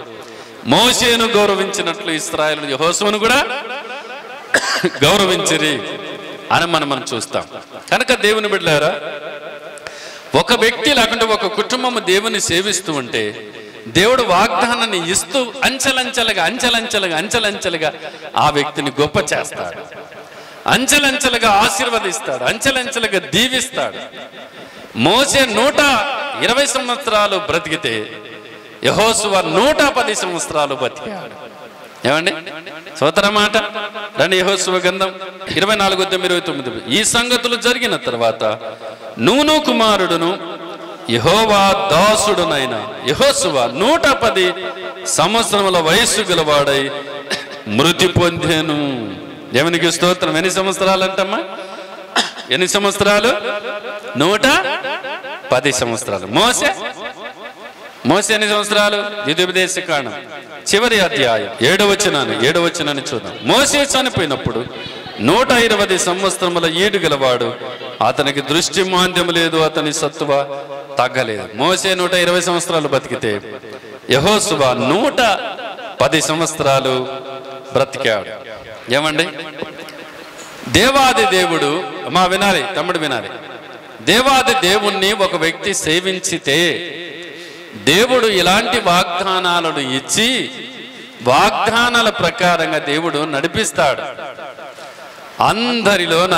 Speaker 1: మోషేను గౌరవించినట్లు ఇశ్రాయేలు యెహోషువను కూడా గౌరవించిరి అని మనం చూస్తాం. కనుక దేవుని బిడ్డలారా, ఒక వ్యక్తి లేకుంటే ఒక కుటుంబం దేవుని సేవిస్తూ ఉంటే దేవుడు వాగ్దానాన్ని ఇస్తూ అంచెలంచెలుగా ఆ వ్యక్తిని గొప్ప చేస్తాడు, అంచెలంచెలుగా ఆశీర్వదిస్తాడు, అంచెలంచెలుగా దీవిస్తాడు. మోషే 120 సంవత్సరాలు బ్రతికితే యెహోషువ 110 సంవత్సరాలు బతికాడు. ఏమండి సోదరమాట? రండి యెహోషువ గ్రంథం 24:29. ఈ సంగతులు జరిగిన తర్వాత నూను కుమారుడును యెహోవా దాసుడునైన యెహోషువ 110 సంవత్సరముల వయస్సు గలవాడై మృతి పొందెను. దేవునికి స్తోత్రం. ఎన్ని సంవత్సరాలు అంటమ్మా? ఎన్ని సంవత్సరాలు? 110 సంవత్సరాలు. మోసే ఎన్ని సంవత్సరాలు? ద్వితీయోపదేశకాండం చివరి అధ్యాయం 7వ వచనాన్ని చూద్దాం. మోసే చనిపోయినప్పుడు 120 సంవత్సరముల ఈడు గలవాడు, అతనికి దృష్టి మాంద్యం లేదు, అతని సత్తువ తగ్గలేదు. మోసే 120 సంవత్సరాలు బతికితే యెహోషువ 110 సంవత్సరాలు బ్రతికాడు. ఏమండి, దేవాది దేవుడు, వినాలి తమ్ముడు వినాలి, దేవాది దేవుణ్ణి ఒక వ్యక్తి సేవించితే దేవుడు ఇలాంటి వాగ్దానాలను ఇచ్చి వాగ్దానాల ప్రకారంగా దేవుడు నడిపిస్తాడు. అందరిలోన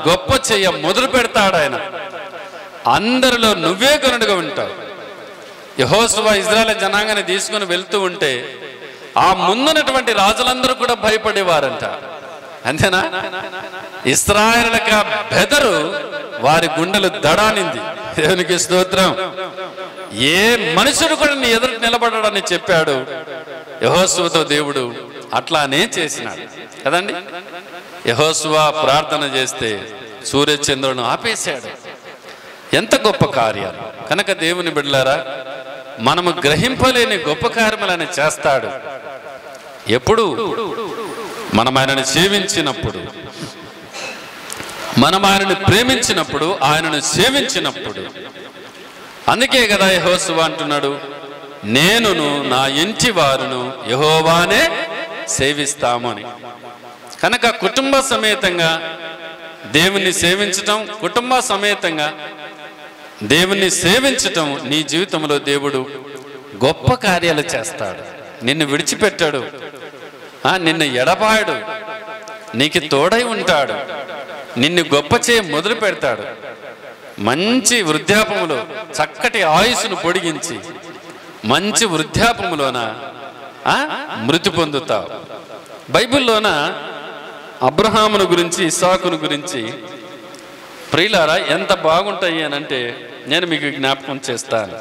Speaker 1: గొప్ప చెయ్య మొదలు పెడతాడు ఆయన. అందరిలో నువ్వే గనుడుగా ఉంటావు. యెహోషువ ఇశ్రాయేలు జనాంగాన్ని తీసుకుని వెళ్తూ ఉంటే ఆ ముందున్నటువంటి రాజులందరూ కూడా భయపడేవారంట. అంతేనా? ఇశ్రాయేలులకు బెదరు వారి గుండెలు దడానింది. దేవునికి స్తోత్రం. ఏ మనుషుడు కూడా నీ ఎదురు నిలబడడని చెప్పాడు యెహోషువతో దేవుడు. అట్లానే చేసినాడు కదండి. యెహోషువ ప్రార్థన చేస్తే సూర్యచంద్రులను ఆపేశాడు. ఎంత గొప్ప కార్యాలు! కనుక దేవుని బిడ్డలారా, మనము గ్రహింపలేని గొప్ప కార్యములను చేస్తాడు. ఎప్పుడు? మనం ఆయనను సేవించినప్పుడు, మనం ఆయనను ప్రేమించినప్పుడు, ఆయనను సేవించినప్పుడు. అందుకే కదా యెహోషువ అంటున్నాడు, నేనును నా ఇంటి వారును యెహోవానే సేవిస్తామని. కనుక కుటుంబ సమేతంగా దేవుణ్ణి సేవించటం, కుటుంబ సమేతంగా దేవుణ్ణి సేవించటం, నీ జీవితంలో దేవుడు గొప్ప కార్యాలు చేస్తాడు. నిన్ను విడిచిపెట్టాడు, నిన్ను ఎడబాయడు, నీకు తోడై ఉంటాడు, నిన్ను గొప్ప చేయ మొదలు పెడతాడు. మంచి వృద్ధాపములో చక్కటి ఆయుస్సును పొడిగించి మంచి వృద్ధాపములోన మృతి పొందుతావు. బైబిల్లోన అబ్రహామును గురించి, ఇస్సాకును గురించి ప్రియులారా ఎంత బాగుంటాయి అని అంటే నేను మీకు జ్ఞాపకం చేస్తాను.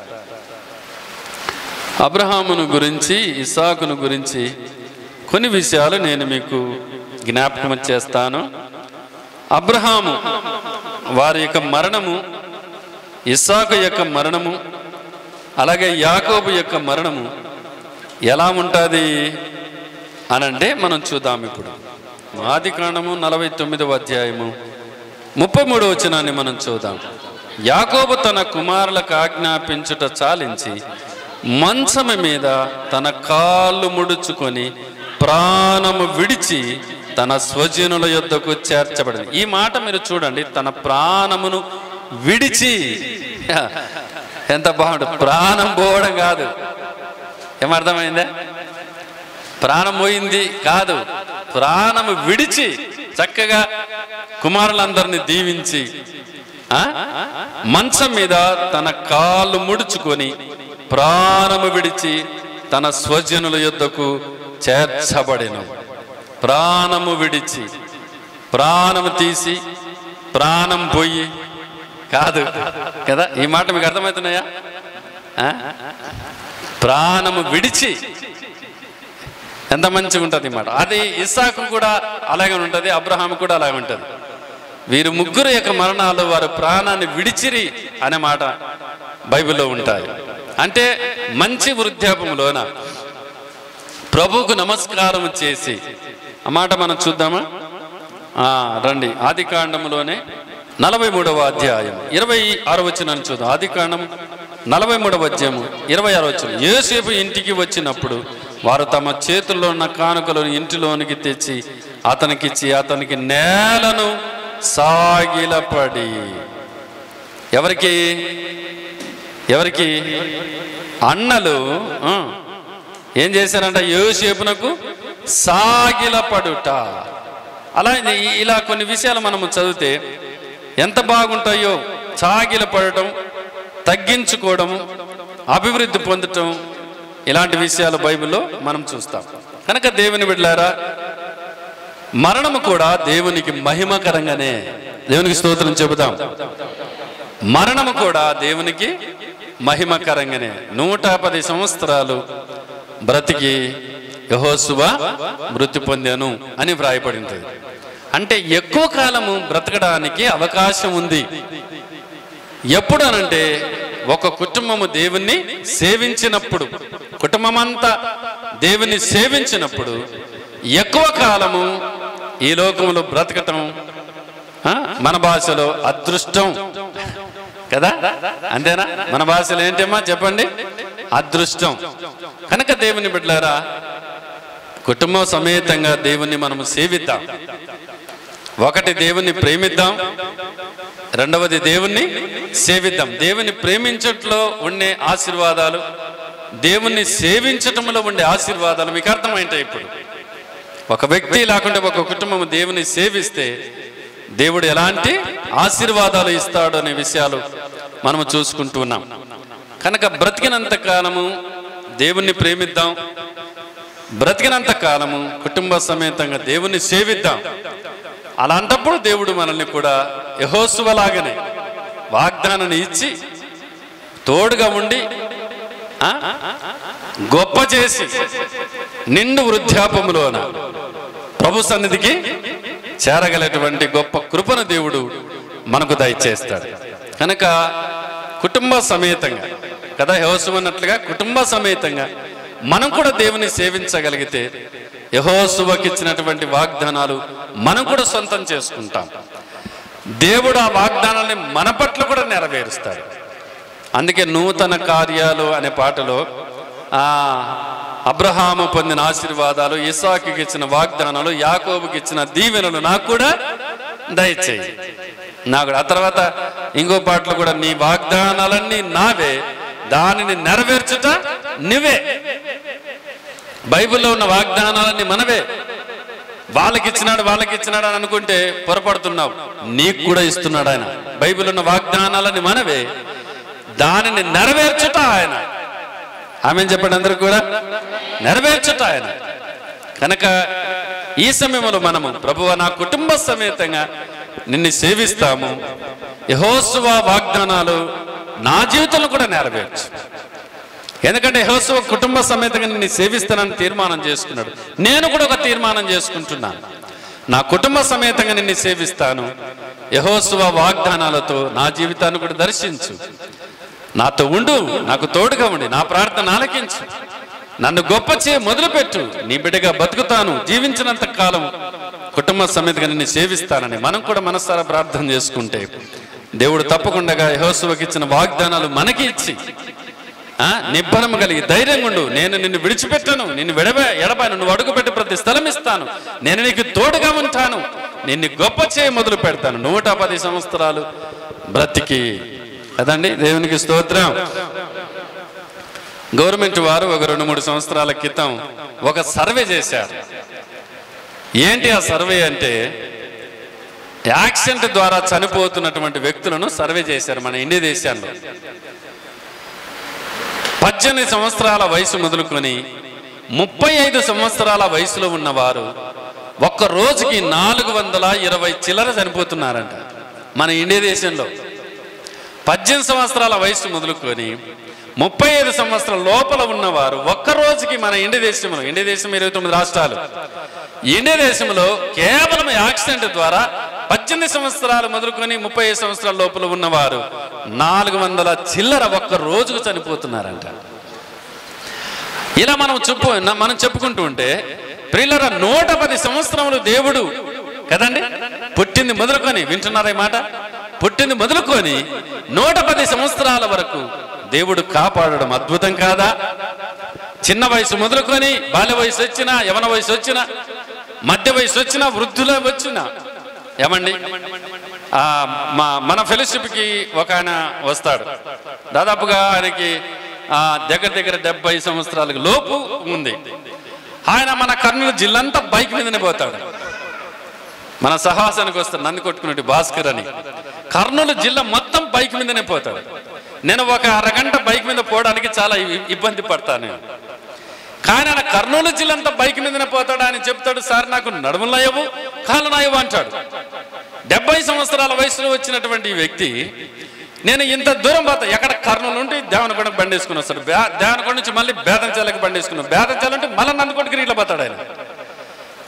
Speaker 1: అబ్రహామును గురించి, ఇస్సాకును గురించి కొన్ని విషయాలు నేను మీకు జ్ఞాపకం చేస్తాను. అబ్రహాము వారి యొక్క మరణము ఇస్సాకు యొక్క మరణము అలాగే యాకోబు యొక్క మరణము ఎలా ఉంటుంది అనంటే మనం చూద్దాం. ఇప్పుడు ఆదికాండము 49వ అధ్యాయము 33వ వచనాన్ని మనం చూద్దాం. యాకోబు తన కుమారులకు ఆజ్ఞాపించుట చాలించి మంచము మీద తన కాళ్ళు ముడుచుకొని ప్రాణము విడిచి తన స్వజనుల యొద్దకు చేర్చబడింది. ఈ మాట మీరు చూడండి, తన ప్రాణమును విడిచి. ఎంత బాగుంటుంది! ప్రాణం పోవడం కాదు, ఏమర్థమైందా? ప్రాణం పోయింది కాదు, ప్రాణము విడిచి చక్కగా కుమారులందరినీ దీవించి మంచం మీద తన కాళ్ళు ముడుచుకొని ప్రాణము విడిచి తన స్వజనుల యొద్దకు చేర్చబడెను. ప్రాణము విడిచి, ప్రాణము తీసి, ప్రాణం పోయి కాదు కదా. ఈ మాట మీకు అర్థమవుతున్నాయా? ప్రాణము విడిచి. ఎంత మంచిగా ఉంటుంది ఈ మాట. అది ఇస్సాకు కూడా అలాగే ఉంటుంది, అబ్రహాము కూడా అలాగే ఉంటుంది. వీరు ముగ్గురు యొక్క మరణాలు వారు ప్రాణాన్ని విడిచిరి అనే మాట బైబిల్లో ఉంటాయి. అంటే మంచి వృద్ధాపంలోన ప్రభువుకు నమస్కారం చేసి, ఆ మాట మనం చూద్దామా? రండి, ఆదికాండంలోనే 43వ అధ్యాయం 26వ వచనాన్ని చూద్దాం. ఆదికాండం 43వ అధ్యాయము 26వ వచనం. యోసేపు ఇంటికి వచ్చినప్పుడు వారు తమ చేతుల్లో ఉన్న కానుకలను ఇంటిలోనికి తెచ్చి అతనికిచ్చి అతనికి నేలను సాగిలపడి. ఎవరికి ఎవరికి అన్నలు ఏం చేశారంట? యోసేపునకు సాగిలపడుట. అలా ఇలా కొన్ని విషయాలు మనము చదివితే ఎంత బాగుంటాయో. సాగిలపడటం, తగ్గించుకోవడం, అభివృద్ధి పొందటం, ఇలాంటి విషయాలు బైబిల్లో మనం చూస్తాం. కనుక దేవుని బిడ్డలారా, మరణము కూడా దేవునికి మహిమకరంగానే. దేవునికి స్తోత్రం చెబుదాం. మరణము కూడా దేవునికి మహిమకరంగానే. 110 సంవత్సరాలు బ్రతికి యెహోషువ మృతి పొందాను అని వ్రాయబడింది. అంటే ఎక్కువ కాలము బ్రతకడానికి అవకాశం ఉంది. ఎప్పుడు అనంటే ఒక కుటుంబము దేవుణ్ణి సేవించినప్పుడు, కుటుంబమంతా దేవుణ్ణి సేవించినప్పుడు ఎక్కువ కాలము ఈ లోకంలో బ్రతకటం మన భాషలో అదృష్టం కదా. అంతేనా? మన భాషలో ఏంటమ్మా చెప్పండి? అదృష్టం. కనుక దేవుని బిడ్డలారా, కుటుంబ సమేతంగా దేవుణ్ణి మనము సేవిద్దాం. ఒకటి, దేవుణ్ణి ప్రేమిద్దాం. రెండవది, దేవుణ్ణి సేవిద్దాం. దేవుని ప్రేమించట్లో ఉండే ఆశీర్వాదాలు, దేవుణ్ణి సేవించటంలో ఉండే ఆశీర్వాదాలు మీకు అర్థమైంటాయి. ఇప్పుడు ఒక వ్యక్తి లేకుంటే ఒక కుటుంబం దేవుని సేవిస్తే దేవుడు ఎలాంటి ఆశీర్వాదాలు ఇస్తాడు అనే విషయాలు మనము చూసుకుంటున్నాం. కనుక బ్రతికినంత కాలము దేవుణ్ణి ప్రేమిద్దాం. బ్రతికినంత కాలము కుటుంబ సమేతంగా దేవుణ్ణి సేవిద్దాం. అలాంటప్పుడు దేవుడు మనల్ని కూడా యెహోషువలాగానే వాగ్దానాన్ని ఇచ్చి తోడుగా ఉండి గొప్ప చేసి నిండు వృద్ధాపములోన ప్రభు సన్నిధికి చేరగలటువంటి గొప్ప కృపను దేవుడు మనకు దయచేస్తాడు. కనుక కుటుంబ సమేతంగా కదా, యెహోషువ అన్నట్లుగా కుటుంబ సమేతంగా మనం కూడా దేవుని సేవించగలిగితే యెహోషువకి ఇచ్చినటువంటి వాగ్దానాలు మనం కూడా సొంతం చేసుకుంటాం. దేవుడు ఆ వాగ్దానాన్ని మన పట్ల కూడా నెరవేరుస్తాడు. అందుకే నూతన కార్యాలు అనే పాటలో అబ్రహాము పొందిన ఆశీర్వాదాలు, ఇస్సాకుకి ఇచ్చిన వాగ్దానాలు, యాకోబుకి ఇచ్చిన దీవెనలు నాకు కూడా దయచేయి. నాకు ఆ తర్వాత ఇంకో పాటలు కూడా, నీ వాగ్దానాలన్నీ నావే, దానిని నెరవేర్చుట నువ్వే. బైబిల్లో ఉన్న వాగ్దానాలన్నీ మనవే. వాళ్ళకిచ్చినాడు అని అనుకుంటే పొరపడుతున్నావు. నీకు కూడా ఇస్తున్నాడు ఆయన. బైబిల్ ఉన్న వాగ్దానాలని మనవే, దానిని నెరవేర్చుట ఆయన. ఆమెను చెప్పండి, అందరూ కూడా నెరవేర్చుట ఆయన. కనుక ఈ సమయంలో మనము ప్రభువా నా కుటుంబ సమేతంగా నిన్ను సేవిస్తాము, యెహోషువ వాగ్దానాలు నా జీవితంలో కూడా నెరవేర్చు. ఎందుకంటే యెహోషువ కుటుంబ సమేతంగా నిన్ను సేవిస్తానని తీర్మానం చేసుకున్నాడు. నేను కూడా ఒక తీర్మానం చేసుకుంటున్నాను, నా కుటుంబ సమేతంగా నిన్ను సేవిస్తాను, యెహోషువ వాగ్దానాలతో నా జీవితాన్ని కూడా దర్శించు, నాతో ఉండు, నాకు తోడుగా ఉండి నా ప్రార్థన ఆలకించు, నన్ను గొప్ప మొదలుపెట్టు, నీ బిడ్డగా బతుకుతాను, జీవించినంత కాలం కుటుంబ సమేతంగా నిన్ను సేవిస్తానని మనం కూడా మనసారా ప్రార్థన చేసుకుంటే దేవుడు తప్పకుండా యెహోషువకి ఇచ్చిన వాగ్దానాలు మనకి ఇచ్చి నిబ్బరం కలిగి ధైర్యంగా ఉండు, నేను నిన్ను విడిచిపెట్టను, నిన్ను ఎడబాను, నువ్వు అడుగుపెట్టి ప్రతి స్థలం ఇస్తాను, నేను నీకు తోడుగా ఉంటాను, నిన్ను గొప్ప మొదలు పెడతాను. 110 సంవత్సరాలు బ్రతికి కదండి. దేవునికి స్తోత్రం. గవర్నమెంట్ వారు ఒక 2-3 సంవత్సరాల క్రితం ఒక సర్వే చేశారు. ఏంటి ఆ సర్వే అంటే, యాక్సిడెంట్ ద్వారా చనిపోతున్నటువంటి వ్యక్తులను సర్వే చేశారు మన ఇండియా దేశంలో. 18 సంవత్సరాల వయసు మొదలుకొని 35 సంవత్సరాల వయసులో ఉన్నవారు ఒక్క రోజుకి 420 చిల్లర చనిపోతున్నారంట మన ఇండియా దేశంలో. 18 సంవత్సరాల వయసు మొదలుకొని 35 సంవత్సరాల లోపల ఉన్నవారు ఒక్క రోజుకి మన ఇండియా దేశంలో 29 రాష్ట్రాలు, ఇండియా దేశంలో కేవలం యాక్సిడెంట్ ద్వారా 18 సంవత్సరాలు మొదలుకొని 35 సంవత్సరాల లోపల ఉన్నవారు 400 చిల్లర ఒక్క రోజుకు చనిపోతున్నారంట. ఇలా మనం చెప్పుకుంటూ ఉంటే ప్రియులారా, 110 సంవత్సరములు దేవుడు కదండి పుట్టింది మొదలుకొని, వింటున్నారా ఈ మాట, పుట్టింది మొదలుకొని 110 సంవత్సరాల వరకు దేవుడు కాపాడడం అద్భుతం కాదా? చిన్న వయసు మొదలుకొని బాల్య వయసు వచ్చినా, యవన వయసు వచ్చినా, మధ్య వయసు వచ్చినా, వృద్ధుల వచ్చినా, ఏమండి మన ఫెలోషిప్కి ఒక ఆయన వస్తాడు. దాదాపుగా ఆయనకి దగ్గర 70 సంవత్సరాలకు లోపు ఉంది. ఆయన మన కర్నూలు జిల్లంతా బైక్ మీదనే పోతాడు. మన సహాసానికి వస్తాడు, నన్ను కొట్టుకున్నట్టు భాస్కర్ అని. కర్నూలు జిల్లా మొత్తం బైక్ మీదనే పోతాడు. నేను ఒక అరగంట బైక్ మీద పోవడానికి చాలా ఇబ్బంది పడతాను. కానీ ఆయన కర్నూలు జిల్లా అంతా బైక్ మీదనే పోతాడు. ఆయన చెప్తాడు, సార్ నాకు నడుములు నాయవు, కాళ్ళు నాయవు అంటాడు. 70 సంవత్సరాల వయసులో వచ్చినటువంటి ఈ వ్యక్తి, నేను ఇంత దూరం పోతా, ఎక్కడ కర్నూలు నుండి దేవనకొండకు బండి వేసుకుని వస్తాడు, దేవనకొండ నుంచి మళ్ళీ బేతంచాలకు బండి వేసుకున్నాను, బేతంచాల అంటే మళ్ళీ నందికొండకి ఇట్లా పోతాడు ఆయన.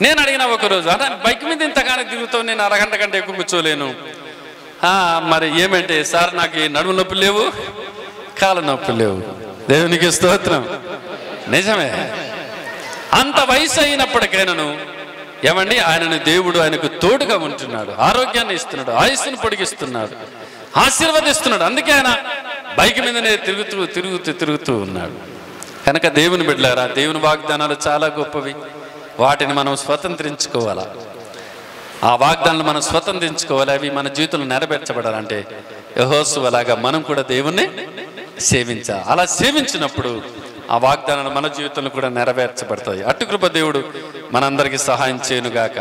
Speaker 1: నేను అడిగిన ఒకరోజు, అంటే బైక్ మీద ఇంతగానే తిరుగుతావు, నేను అరగంట కంటే ఎక్కువ కూర్చోలేను, మరి ఏమంటే, సార్ నాకు నడుము నొప్పి లేవు, కాళ్ళ నొప్పి లేవు. దేవునికి స్తోత్రం. నిజమే, అంత వయసు అయినప్పటికైనాను ఏమండి ఆయనను దేవుడు ఆయనకు తోడుగా ఉంటున్నాడు, ఆరోగ్యాన్ని ఇస్తున్నాడు, ఆయుస్సును పొడిగిస్తున్నాడు, ఆశీర్వదిస్తున్నాడు. అందుకే ఆయన బైక్ మీదనే తిరుగుతూ ఉన్నాడు. కనుక దేవుని బిడ్డలారా, దేవుని వాగ్దానాలు చాలా గొప్పవి. వాటిని మనం స్వతంత్రించుకోవాలా, ఆ వాగ్దానాలు మనం స్వతంత్రించుకోవాలి. అవి మన జీవితంలో నెరవేర్చబడాలంటే యెహోషువలాగా మనం కూడా దేవుణ్ణి సేవించాలి. అలా సేవించినప్పుడు ఆ వాగ్దానాలు మన జీవితంలో కూడా నెరవేర్చబడతాయి. అటు కృప దేవుడు మనందరికీ సహాయం చేయనుగాక.